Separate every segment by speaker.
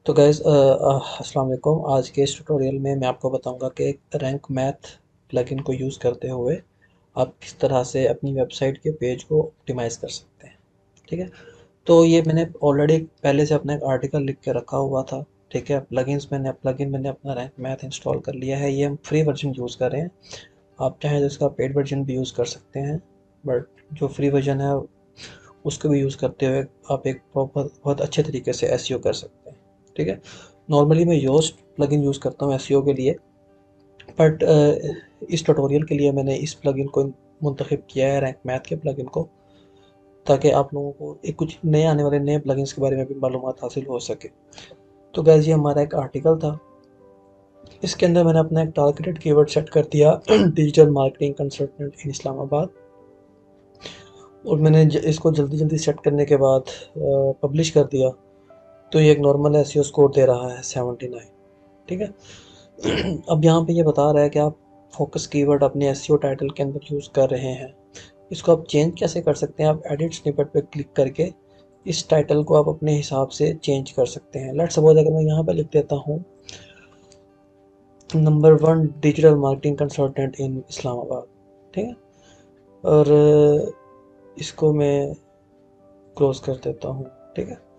Speaker 1: तो गैज़ अस्सलाम वालेकुम। आज के इस ट्यूटोरियल में मैं आपको बताऊंगा कि रैंक मैथ प्लगइन को यूज़ करते हुए आप किस तरह से अपनी वेबसाइट के पेज को ऑप्टिमाइज़ कर सकते हैं। ठीक है, तो ये मैंने ऑलरेडी पहले से अपना एक आर्टिकल लिख के रखा हुआ था। ठीक है, प्लगइन मैंने अपना रैंक मैथ इंस्टॉल कर लिया है। ये हम फ्री वर्जन यूज़ कर रहे हैं। आप चाहें तो इसका पेड वर्जन भी यूज़ कर सकते हैं, बट जो फ्री वर्जन है उसको भी यूज़ करते हुए आप एक प्रॉपर बहुत अच्छे तरीके से एसईओ कर सकते हैं। ठीक है, नॉर्मली मैं योस्ट प्लगइन यूज़ करता हूँ एसईओ के लिए, बट इस ट्यूटोरियल के लिए मैंने इस प्लगइन को मुंतखब किया है, रैंक मैथ के प्लगइन को, ताकि आप लोगों को एक कुछ नए आने वाले नए प्लगइन्स के बारे में भी मालूमात हासिल हो सके। तो गैस ये हमारा एक आर्टिकल था। इसके अंदर मैंने अपना एक टारगेटेड कीवर्ड सेट कर दिया डिजिटल मार्केटिंग कंसल्टेंट इन इस्लामाबाद। और मैंने इसको जल्दी जल्दी सेट करने के बाद पब्लिश कर दिया। तो ये एक नॉर्मल एसईओ स्कोर दे रहा है 79। ठीक है, अब यहाँ पे ये बता रहा है कि आप फोकस कीवर्ड अपने एसईओ टाइटल के अंदर यूज़ कर रहे हैं। इसको आप चेंज कैसे कर सकते हैं? आप एडिट स्निपेट पे क्लिक करके इस टाइटल को आप अपने हिसाब से चेंज कर सकते हैं। लेट्स सपोज अगर मैं यहाँ पे लिख देता हूँ नंबर 1 डिजिटल मार्केटिंग कंसल्टेंट इन इस्लामाबाद। ठीक है, और इसको मैं क्लोज कर देता हूँ। ठीक है,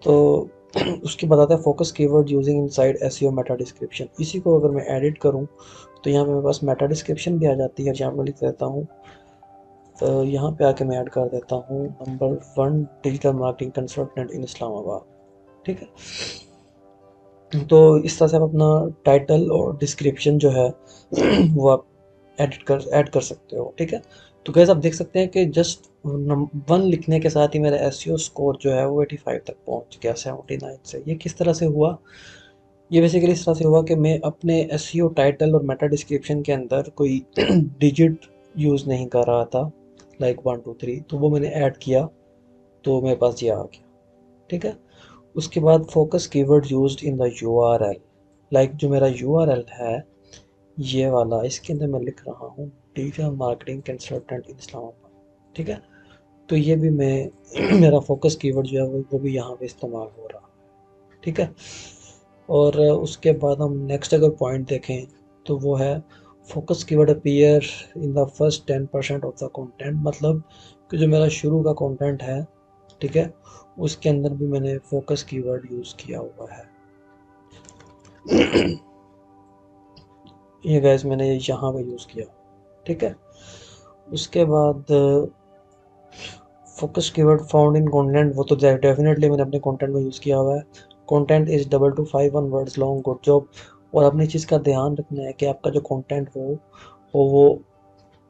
Speaker 1: तो उसके बाद आता है focus keyword using inside SEO Meta description. इसी को अगर मैं एडिट करूँ तो यहाँ पे मेरे पास मेटा डिस्क्रिप्शन भी आ जाती है, जहाँ मैं लिख देता हूँ। तो यहाँ पे आके मैं ऐड कर देता हूँ नंबर 1 डिजिटल मार्केटिंग कंसल्टेंट इन इस्लामाबाद। ठीक है, तो इस तरह से आप अपना टाइटल और डिस्क्रिप्शन जो है वो आप ऐड कर सकते हो। ठीक है, तो गैस आप देख सकते हैं कि जस्ट 1 लिखने के साथ ही मेरा एसईओ स्कोर जो है वो 85 तक पहुंच गया 79 से। ये किस तरह से हुआ? ये बेसिकली इस तरह से हुआ कि मैं अपने एसईओ टाइटल और मेटा डिस्क्रिप्शन के अंदर कोई डिजिट यूज़ नहीं कर रहा था, लाइक 1 2 3, तो वो मैंने ऐड किया, तो मेरे पास ये आ गया। ठीक है, उसके बाद focus keyword used in the URL, like जो मेरा यूआरएल है ये वाला, इसके अंदर मैं लिख रहा हूँ डिजिटल मार्केटिंग कंसल्टेंट इन इस्लामाबाद। ठीक है, तो ये भी मैं मेरा फोकस कीवर्ड जो है वो भी यहाँ पे इस्तेमाल हो रहा है। ठीक है, और उसके बाद हम नेक्स्ट अगर पॉइंट देखें तो वो है focus keyword appear in the first 10% of the content. मतलब कि जो मेरा शुरू का कंटेंट है, ठीक है, उसके अंदर भी मैंने फोकस कीवर्ड यूज़ किया हुआ है। ये गैस मैंने यहाँ पे यूज़ किया। ठीक है, उसके बाद focus keyword found in content, वो तो डेफिनेटली मैंने अपने कंटेंट में यूज़ किया हुआ है। Content is double two 5 words long, good job. और अपनी चीज़ का ध्यान रखना है कि आपका जो कंटेंट हो वो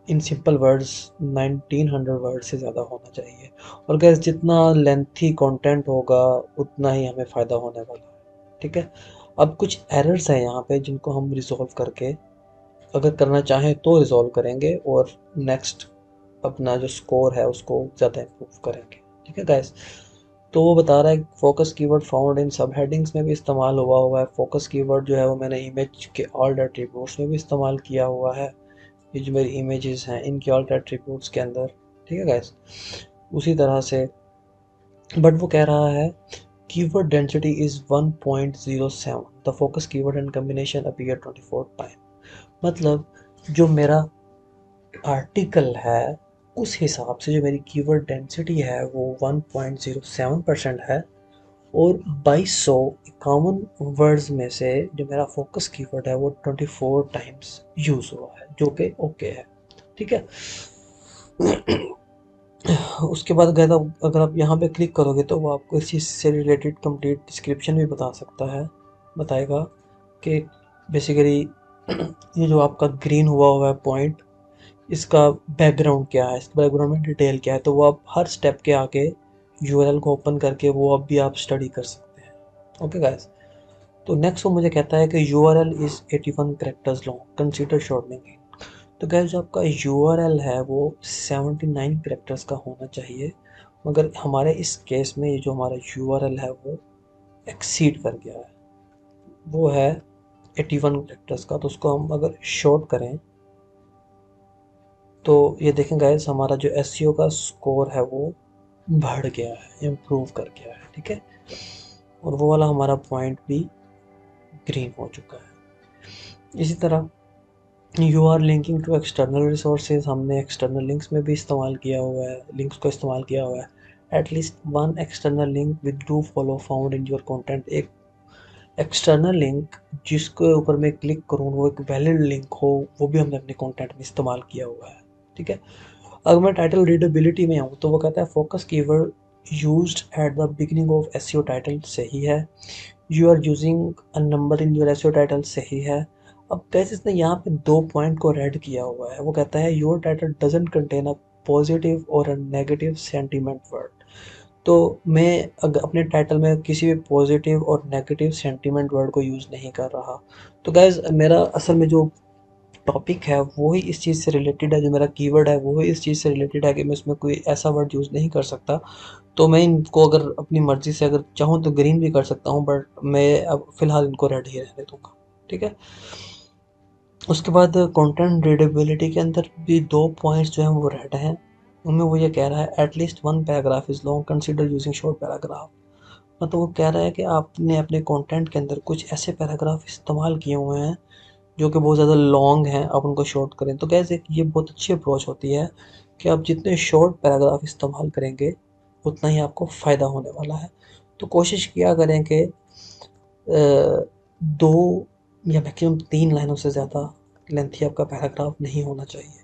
Speaker 1: इन सिंपल वर्ड्स 1900 वर्ड से ज़्यादा होना चाहिए। और गैस जितना लेंथी कंटेंट होगा उतना ही हमें फ़ायदा होने वाला है। ठीक है, अब कुछ एरर्स हैं यहाँ पे जिनको हम रिजॉल्व करके अगर करना चाहें तो रिजॉल्व करेंगे, और नेक्स्ट अपना जो स्कोर है उसको ज़्यादा इम्प्रूव करेंगे। ठीक है गाइस, तो वो बता रहा है फोकस कीवर्ड फाउंड इन सब हेडिंग्स में भी इस्तेमाल हुआ है। फोकस कीवर्ड जो है वो मैंने इमेज के ऑल एट्रीब्यूट्स में भी इस्तेमाल किया हुआ है। ये जो मेरी इमेजेस हैं इनके ऑल एट्रीब्यूट्स के अंदर। ठीक है गाइस, उसी तरह से बट वो कह रहा है keyword density is 1.07, the focus keyword and combination appear 24 time. मतलब जो मेरा आर्टिकल है उस हिसाब से जो मेरी कीवर्ड डेंसिटी है वो 1.07% है, और 2251 वर्ड्स में से जो मेरा फोकस कीवर्ड है वो 24 टाइम्स यूज़ हुआ है, जो कि ओके है। ठीक है, उसके बाद अगर आप यहाँ पे क्लिक करोगे तो वो आपको इस चीज़ से रिलेटेड कंप्लीट डिस्क्रिप्शन भी बता सकता है, बताएगा कि बेसिकली ये जो आपका ग्रीन हुआ हुआ है पॉइंट, इसका बैकग्राउंड क्या है, इसके बैकग्राउंड में डिटेल क्या है। तो वो आप हर स्टेप के आगे यूआरएल को ओपन करके वो अब भी आप स्टडी कर सकते हैं। ओके गाइस, तो नेक्स्ट वो मुझे कहता है कि URL is 81 characters long, consider shortening. तो गैस जो आपका यूआरएल है वो 79 कैरेक्टर्स का होना चाहिए, मगर हमारे इस केस में ये जो हमारा यूआरएल है वो एक्सीड कर गया है, वो है 81 कैरेक्टर्स का। तो उसको हम अगर शॉर्ट करें तो ये देखें गाइस, हमारा जो एसईओ का स्कोर है वो बढ़ गया है, इम्प्रूव कर गया है। ठीक है, और वो वाला हमारा पॉइंट भी ग्रीन हो चुका है। इसी तरह you are linking to external resources, हमने एक्सटर्नल लिंक्स में भी इस्तेमाल किया हुआ है, लिंक्स को इस्तेमाल किया हुआ है। At least one external link with do follow found in your content, एक एक्सटर्नल लिंक जिसके ऊपर मैं क्लिक करूँ वो एक वैलिड लिंक हो, वो भी हमने अपने कंटेंट में इस्तेमाल किया हुआ है। ठीक है, अगर मैं टाइटल रीडेबिलिटी में आऊँ तो वो कहता है focus keyword used at the beginning of SEO title, सही है। You are using a number in your SEO title, सही है। अब कैसे इसने यहाँ पे दो पॉइंट को रेड किया हुआ है, वो कहता है your title doesn't contain a positive और अ नेगेटिव सेंटीमेंट वर्ड। तो मैं अगर अपने टाइटल में किसी भी पॉजिटिव और नेगेटिव सेंटीमेंट वर्ड को यूज़ नहीं कर रहा। तो गाइज मेरा असल में जो टॉपिक है वो ही इस चीज़ से रिलेटेड है, जो मेरा कीवर्ड है वो ही इस चीज़ से रिलेटेड है कि मैं इसमें कोई ऐसा वर्ड यूज़ नहीं कर सकता। तो मैं इनको अगर अपनी मर्ज़ी से अगर चाहूँ तो ग्रीन भी कर सकता हूँ, बट मैं अब फ़िलहाल इनको रेड ही रहने दूँगा। ठीक है, उसके बाद कंटेंट रीडेबिलिटी के अंदर भी दो पॉइंट्स जो हैं वो रेड हैं। उनमें वो ये कह रहा है at least one paragraph is long, consider using short paragraph. मतलब वो कह रहा है कि आपने अपने कंटेंट के अंदर कुछ ऐसे पैराग्राफ इस्तेमाल किए हुए हैं जो कि बहुत ज़्यादा लॉन्ग हैं, आप उनको शॉर्ट करें। तो कैसे ये बहुत अच्छी अप्रोच होती है कि आप जितने शॉर्ट पैराग्राफ इस्तेमाल करेंगे उतना ही आपको फ़ायदा होने वाला है। तो कोशिश किया करें कि 2 या मैक्सिमम 3 लाइनों से ज़्यादा लेंथी आपका पैराग्राफ नहीं होना चाहिए।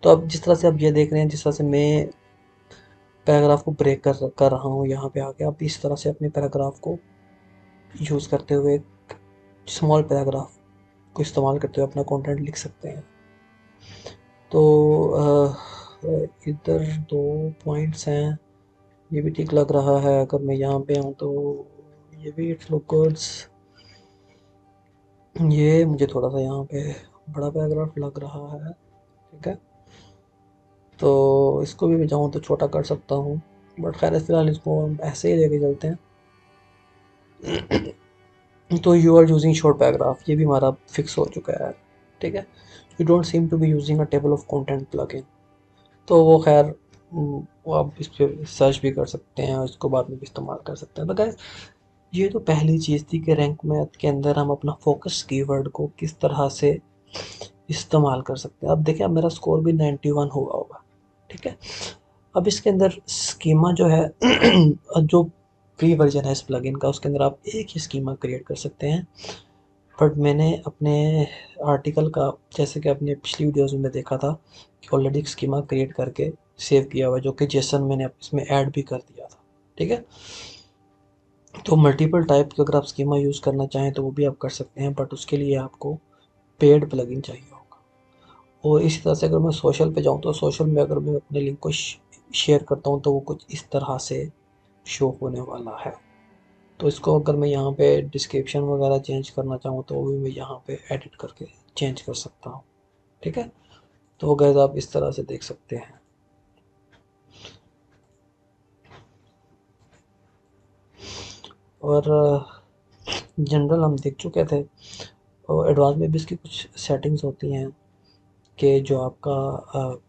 Speaker 1: तो अब जिस तरह से आप ये देख रहे हैं, जिस तरह से मैं पैराग्राफ को ब्रेक कर रहा हूँ यहाँ पे आके, आप इस तरह से अपने पैराग्राफ को यूज़ करते हुए स्मॉल पैराग्राफ को इस्तेमाल करते हुए अपना कंटेंट लिख सकते हैं। तो इधर 2 पॉइंट्स हैं, ये भी ठीक लग रहा है। अगर मैं यहाँ पे आऊँ तो ये भी इट्स लुक गुड्स, ये मुझे थोड़ा सा यहाँ पे बड़ा पैराग्राफ लग रहा है। ठीक है, तो इसको भी मैं चाहूँ तो छोटा कर सकता हूँ, बट खैर फिलहाल इसको हम ऐसे ही लेके चलते हैं। तो you are using short paragraph, ये भी हमारा फिक्स हो चुका है। ठीक है, you don't seem to be using a table of content plugin, तो वो खैर वो आप इस पर सर्च भी कर सकते हैं और इसको बाद में भी इस्तेमाल कर सकते हैं। तो गाइस ये तो पहली चीज़ थी कि रैंक मैथ के अंदर हम अपना फोकस कीवर्ड को किस तरह से इस्तेमाल कर सकते हैं। अब देखिए, अब मेरा स्कोर भी 91 हुआ होगा। ठीक है, अब इसके अंदर स्कीमा जो है जो फ्री वर्जन है इस प्लगइन का, उसके अंदर आप एक ही स्कीमा क्रिएट कर सकते हैं। बट मैंने अपने आर्टिकल का, जैसे कि अपने पिछली वीडियोज़ में देखा था कि ऑलरेडी एक स्कीमा क्रिएट करके सेव किया हुआ है, जो कि जेसन मैंने इसमें ऐड भी कर दिया था। ठीक है, तो मल्टीपल टाइप के अगर आप स्कीमा यूज़ करना चाहें तो वो भी आप कर सकते हैं, बट उसके लिए आपको पेड प्लगइन चाहिए होगा। और इसी तरह से अगर मैं सोशल पे जाऊँ तो सोशल में अगर मैं अपने लिंक को शेयर करता हूँ तो वो कुछ इस तरह से शो होने वाला है। तो इसको अगर मैं यहाँ पे डिस्क्रिप्शन वगैरह चेंज करना चाहूँ तो वो भी मैं यहाँ पे एडिट करके चेंज कर सकता हूँ। ठीक है, तो गैस आप इस तरह से देख सकते हैं। और जनरल हम देख चुके थे, और एडवांस में भी इसकी कुछ सेटिंग्स होती हैं कि जो आपका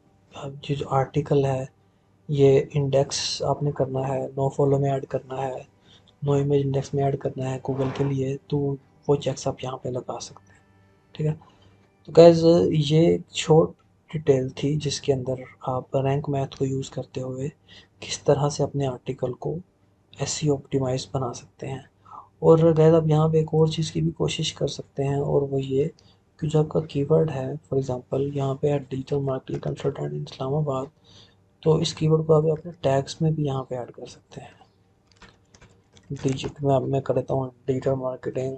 Speaker 1: जो आर्टिकल है ये इंडेक्स आपने करना है, नो फॉलो में ऐड करना है, नो इमेज इंडेक्स में ऐड करना है गूगल के लिए, तो वो चेक्स आप यहाँ पे लगा सकते हैं। ठीक है, तो गैस ये शॉर्ट डिटेल थी जिसके अंदर आप रैंक मैथ को यूज़ करते हुए किस तरह से अपने आर्टिकल को एसईओ ऑप्टिमाइज बना सकते हैं। और गैस आप यहाँ पे एक और चीज़ की भी कोशिश कर सकते हैं, और वो ये कि जो आपका कीवर्ड है, फॉर एग्जांपल यहाँ पे है डिजिटल मार्केटिंग कंसल्टेंट इन इस्लामाबाद, तो इस कीवर्ड को आप अपने टैग्स में भी यहाँ पे ऐड कर सकते हैं। डिजिटल में अब मैं कर देता हूँ digital marketing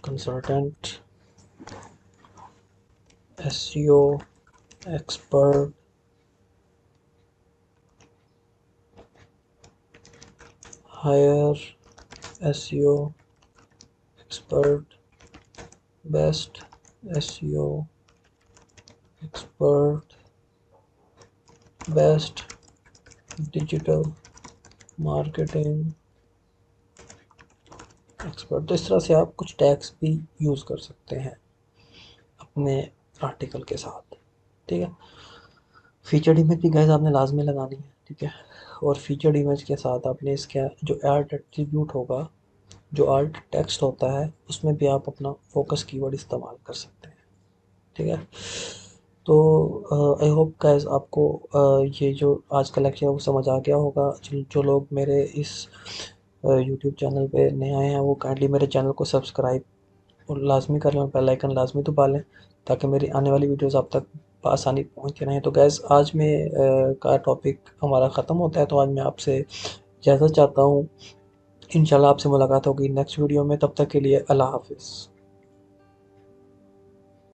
Speaker 1: consultant SEO expert hire SEO expert best SEO expert best digital marketing expert. तो इस तरह से आप कुछ टैग्स भी यूज़ कर सकते हैं अपने आर्टिकल के साथ। ठीक है, फीचर्ड इमेज भी गाइस आपने लाजमी लगानी है, ठीक है। और फीचर्ड इमेज के साथ आपने इसका जो ऐड एट्रीब्यूट होगा, जो आल्ट टेक्स्ट होता है, उसमें भी आप अपना फोकस कीवर्ड इस्तेमाल कर सकते हैं, ठीक है। तो आई होप गाइस आपको ये जो आज का लेक्चर है वो समझ आ गया होगा। जो लोग मेरे इस यूट्यूब चैनल पे नए आए हैं वो काइंडली मेरे चैनल को सब्सक्राइब और लाजमी कर लें, बेल आइकन लाजमी दबा लें, ताकि मेरी आने वाली वीडियोस आप तक आसानी पहुंचती रहें। तो गैस आज में का टॉपिक हमारा ख़त्म होता है, तो आज मैं आपसे इजाज़त चाहता हूँ। इंशाल्लाह आपसे मुलाकात होगी नेक्स्ट वीडियो में, तब तक के लिए अल्लाह हाफिज़।